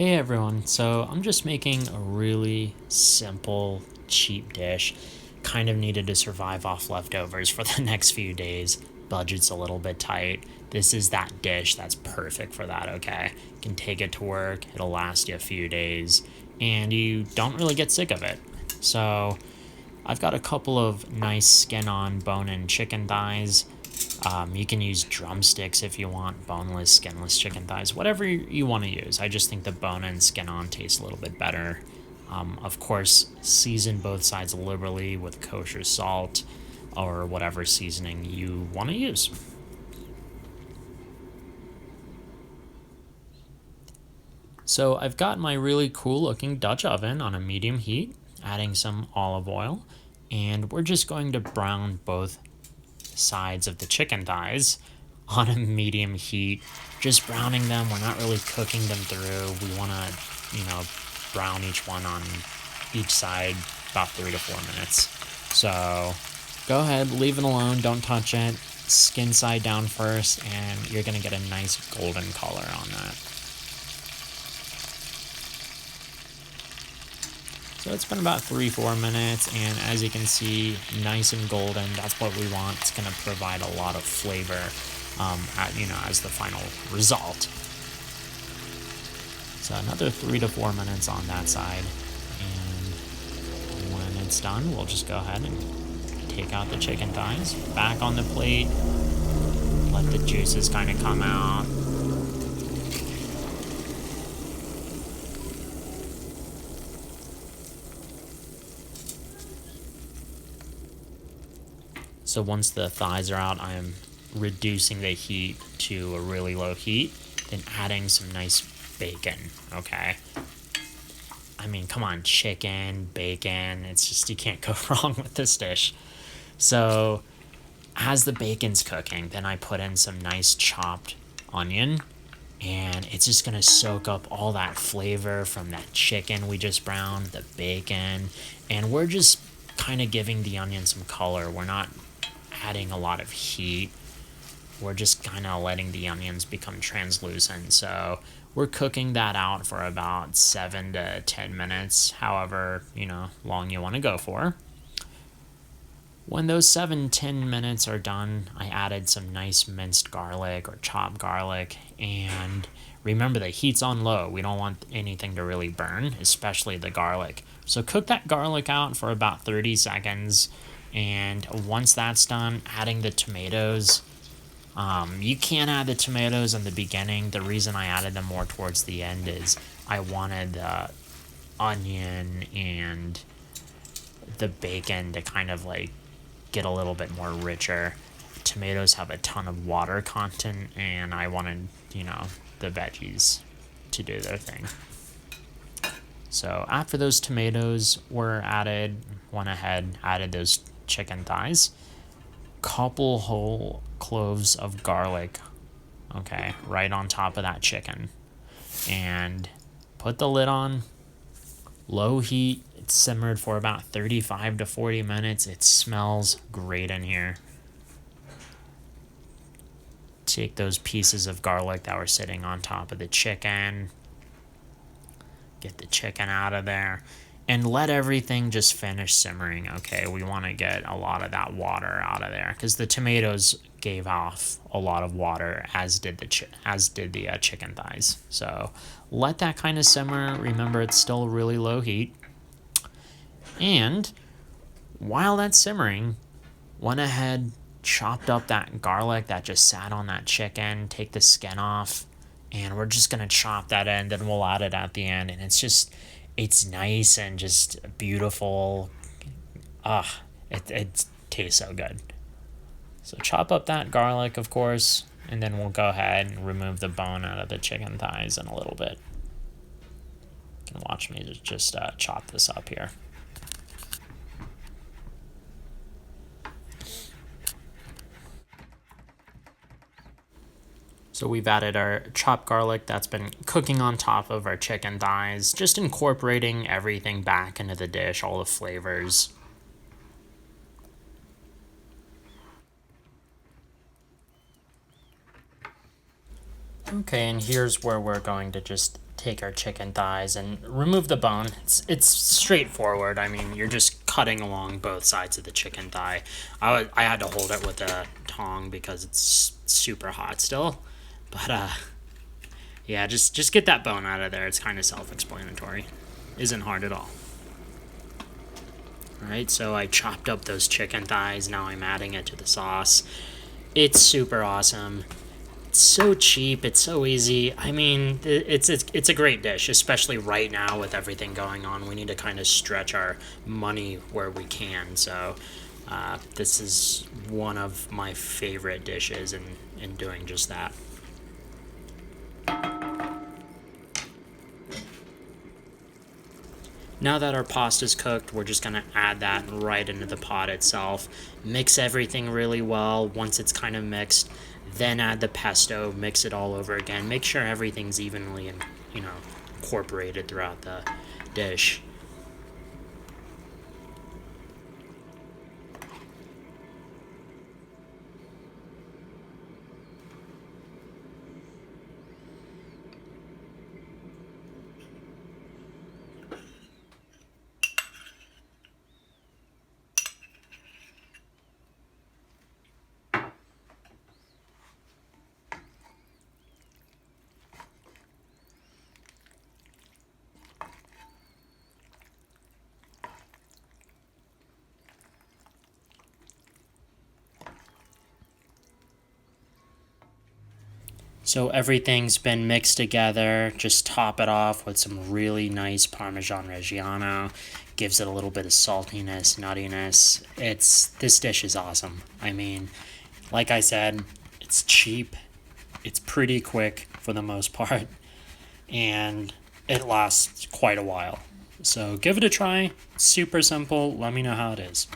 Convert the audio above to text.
Hey everyone, so I'm just making a really simple, cheap dish. Kind of needed to survive off leftovers for the next few days. Budget's a little bit tight. This is that dish that's perfect for that, okay? You can take it to work, it'll last you a few days, and you don't really get sick of it. So, I've got a couple of nice skin on bone in chicken thighs. You can use drumsticks if you want, boneless, skinless chicken thighs, whatever you want to use. I just think the bone and skin on taste a little bit better. Of course, season both sides liberally with kosher salt or whatever seasoning you want to use. So I've got my really cool looking Dutch oven on a medium heat, adding some olive oil, and we're just going to brown both sides of the chicken thighs on a medium heat, just browning them. We're not really cooking them through. We want to, brown each one on each side about 3 to 4 minutes. So go ahead, leave it alone, don't touch it. Skin side down first, and you're going to get a nice golden color on that. So it's been about 3-4 minutes, and as you can see, nice and golden. That's what we want. It's going to provide a lot of flavor, as the final result. So another 3 to 4 minutes on that side, and when it's done, we'll just go ahead and take out the chicken thighs, back on the plate, let the juices kind of come out. So once the thighs are out, I'm reducing the heat to a really low heat, then adding some nice bacon, okay? I mean, come on, chicken, bacon, it's just, you can't go wrong with this dish. So as the bacon's cooking, then I put in some nice chopped onion, and it's just gonna soak up all that flavor from that chicken we just browned, the bacon, and we're just kind of giving the onion some color. We're not adding a lot of heat. We're just kind of letting the onions become translucent. So we're cooking that out for about 7 to 10 minutes, however, long you want to go for. When those 7-10 minutes are done, I added some nice minced garlic or chopped garlic, and remember the heat's on low. We don't want anything to really burn, especially the garlic. So cook that garlic out for about 30 seconds, and once that's done, adding the tomatoes. You can't add the tomatoes in the beginning. The reason I added them more towards the end is I wanted the onion and the bacon to kind of get a little bit more richer. Tomatoes have a ton of water content, and I wanted, the veggies to do their thing. So after those tomatoes were added, went ahead, added those chicken thighs, couple whole cloves of garlic, okay, right on top of that chicken, and put the lid on, low heat. It simmered for about 35 to 40 minutes. It smells great in here. Take those pieces of garlic that were sitting on top of the chicken, get the chicken out of there, and let everything just finish simmering, okay? We want to get a lot of that water out of there because the tomatoes gave off a lot of water, as did the chicken thighs. So let that kind of simmer. Remember, it's still really low heat. And while that's simmering, went ahead, chopped up that garlic that just sat on that chicken, take the skin off, and we're just going to chop that in, then we'll add it at the end, and it's nice and just beautiful. It tastes so good. So chop up that garlic, of course, and then we'll go ahead and remove the bone out of the chicken thighs in a little bit. You can watch me just chop this up here. So we've added our chopped garlic that's been cooking on top of our chicken thighs, just incorporating everything back into the dish, all the flavors. Okay, and here's where we're going to just take our chicken thighs and remove the bone. It's straightforward. I mean, you're just cutting along both sides of the chicken thigh. I had to hold it with a tong because it's super hot still. But yeah, just get that bone out of there. It's kind of self-explanatory. Isn't hard at all. Alright, so I chopped up those chicken thighs. Now I'm adding it to the sauce. It's super awesome. It's so cheap. It's so easy. I mean, it's a great dish, especially right now with everything going on. We need to kind of stretch our money where we can. So this is one of my favorite dishes in doing just that. Now that our pasta's cooked, we're just going to add that right into the pot itself. Mix everything really well. Once it's kind of mixed, then add the pesto, mix it all over again. Make sure everything's evenly and, incorporated throughout the dish. So everything's been mixed together. Just top it off with some really nice Parmesan Reggiano. Gives it a little bit of saltiness, nuttiness. This dish is awesome. I mean, like I said, it's cheap. It's pretty quick for the most part. And it lasts quite a while. So give it a try. It's super simple. Let me know how it is.